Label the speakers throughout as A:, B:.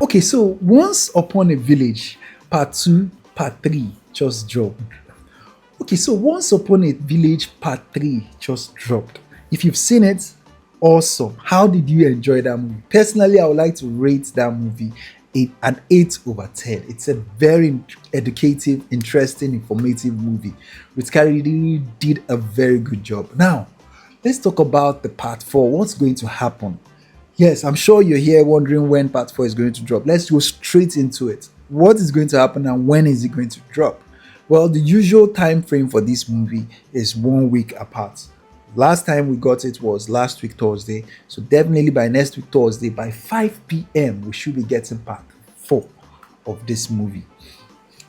A: Okay, so Once Upon a Village, part two, part three just dropped. Okay, so Once Upon a Village, part three just dropped. If you've seen it, awesome. How did you enjoy that movie? Personally, I would like to rate that movie an 8 over 10. It's a very educative, interesting, informative movie. Which Carrie did a very good job. Now, let's talk about the part four. What's going to happen? Yes, I'm sure you're here wondering when part 4 is going to drop. Let's go straight into it. What is going to happen and when is it going to drop? Well, the usual time frame for this movie is 1 week apart. Last time we got it was last week Thursday. So definitely by next week Thursday by 5 p.m. we should be getting part 4 of this movie.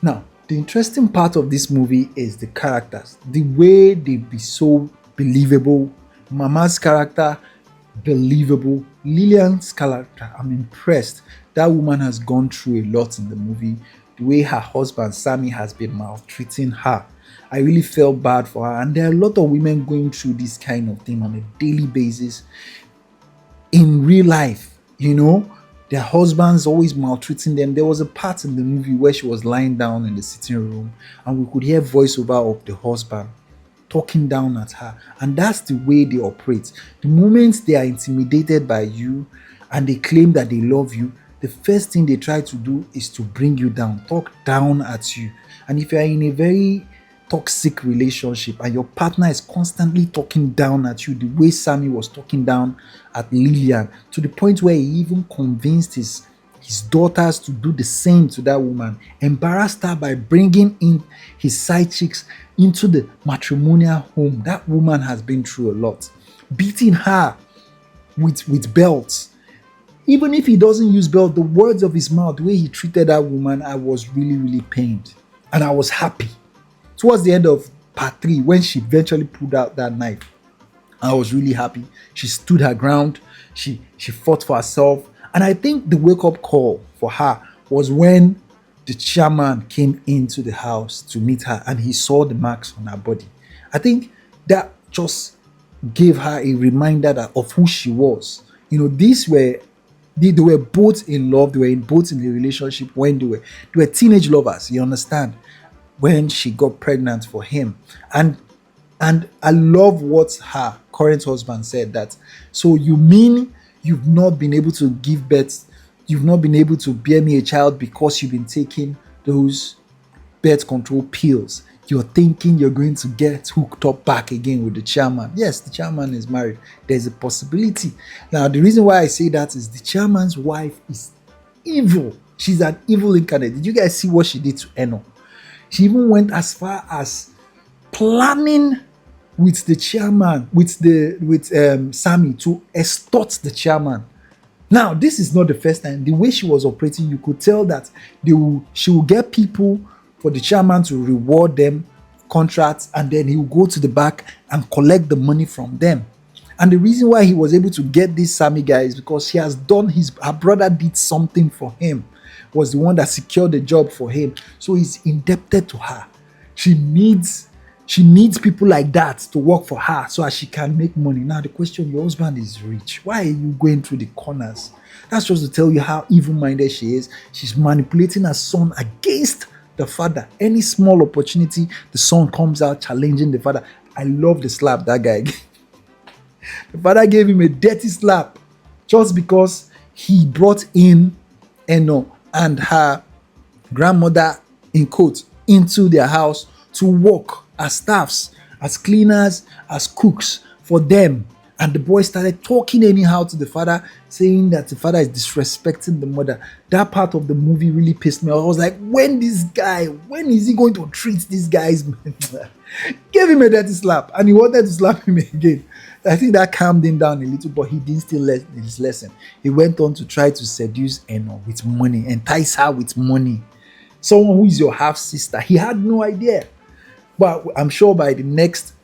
A: Now, the interesting part of this movie is the characters. The way they be so believable. Mama's character, believable. Lillian's character, I'm impressed. That woman has gone through a lot in the movie. The way her husband Sammy has been maltreating her, I really felt bad for her. And there are a lot of women going through this kind of thing on a daily basis in real life. Their husbands always maltreating them. There was a part in the movie where she was lying down in the sitting room and we could hear voiceover of the husband talking down at her, and that's the way they operate. The moment they are intimidated by you and they claim that they love you, the first thing they try to do is to bring you down, talk down at you. And if you are in a very toxic relationship and your partner is constantly talking down at you the way Sammy was talking down at Lillian, to the point where he even convinced his daughters to do the same to that woman, embarrassed her by bringing in his side chicks into the matrimonial home. That woman has been through a lot, beating her with belts. Even if he doesn't use belt, the words of his mouth, the way he treated that woman, I was really, really pained. And I was happy. Towards the end of part 3, when she eventually pulled out that knife, I was really happy. She stood her ground. She fought for herself. And I think the wake-up call for her was when the chairman came into the house to meet her and he saw the marks on her body. I think that just gave her a reminder of who she was. They were both in love. They were both in a relationship when they were teenage lovers. You understand? When she got pregnant for him, and I love what her current husband said, that so you mean you've not been able to give birth, you've not been able to bear me a child because you've been taking those birth control pills. You're thinking you're going to get hooked up back again with the chairman. Yes, the chairman is married. There's a possibility. Now, the reason why I say that is the chairman's wife is evil. She's an evil incarnate. Did you guys see what she did to Eno? She even went as far as planning with the chairman, with Sammy, to extort the chairman. Now, this is not the first time. The way she was operating, you could tell that she will get people for the chairman to reward them contracts, and then he will go to the back and collect the money from them. And the reason why he was able to get this Sammy guy is because he has done her brother did something for him, was the one that secured the job for him. So he's indebted to her. She needs people like that to work for her so as she can make money. Now the question, your husband is rich. Why are you going through the corners? That's just to tell you how evil-minded she is. She's manipulating her son against the father. Any small opportunity, the son comes out challenging the father. I love the slap that guy gave. The father gave him a dirty slap just because he brought in Eno and her grandmother, in quotes, into their house to work as staffs, as cleaners, as cooks for them. And the boy started talking anyhow to the father, saying that the father is disrespecting the mother. That part of the movie really pissed me off. I was like, when is he going to treat these guys? Gave him a dirty slap and he wanted to slap him again. I think that calmed him down a little, but he didn't still learn his lesson. He went on to try to seduce Eno with money, entice her with money. Someone who is your half sister. He had no idea. But I'm sure by the next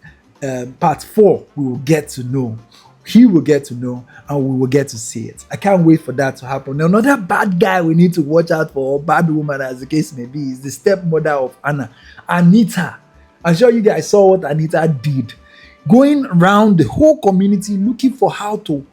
A: part 4, we will get to know. He will get to know and we will get to see it. I can't wait for that to happen. Now, another bad guy we need to watch out for, or bad woman as the case may be, is the stepmother of Anna, Anita. I'm sure you guys saw what Anita did. Going around the whole community looking for how to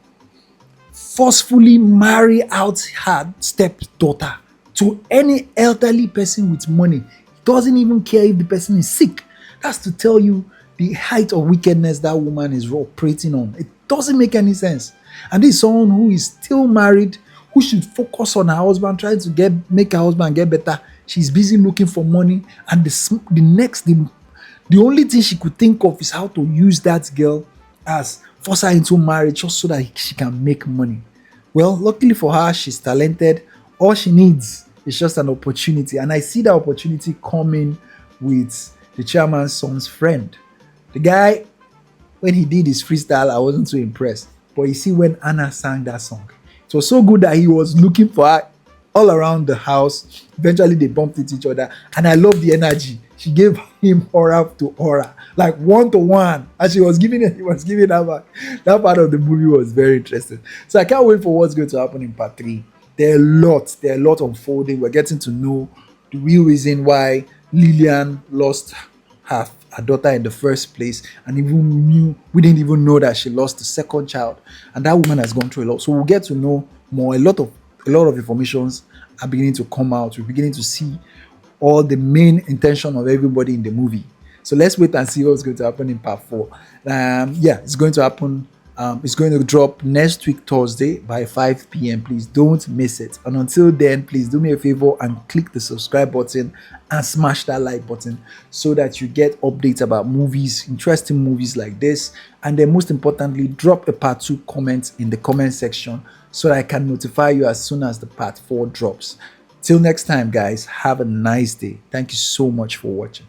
A: forcefully marry out her stepdaughter to any elderly person with money. He doesn't even care if the person is sick. That's to tell you the height of wickedness that woman is operating on. It doesn't make any sense. And this is someone who is still married, who should focus on her husband, trying to make her husband get better. She's busy looking for money, and the only thing she could think of is how to use that girl as force her into marriage just so that she can make money. Well, luckily for her, she's talented. All she needs is just an opportunity. And I see that opportunity coming with the chairman's son's friend. The guy, when he did his freestyle, I wasn't too impressed. But you see, when Anna sang that song, it was so good that he was looking for her all around the house. Eventually, they bumped into each other. And I love the energy. She gave him aura to aura, like one to one. As she was giving it, he was giving her back. That part of the movie was very interesting. So I can't wait for what's going to happen in part 3. There are a lot unfolding. We're getting to know the real reason why Lillian lost her daughter in the first place, and we didn't even know that she lost the second child, and that woman has gone through a lot. So we'll get to know more. A lot of informations are beginning to come out. We're beginning to see all the main intention of everybody in the movie. So let's wait and see what's going to happen in part 4. It's going to happen. It's going to drop next week, Thursday by 5 p.m. Please don't miss it. And until then, please do me a favor and click the subscribe button and smash that like button so that you get updates about movies, interesting movies like this. And then most importantly, drop a part 2 comment in the comment section so that I can notify you as soon as the part 4 drops. Till next time, guys, have a nice day. Thank you so much for watching.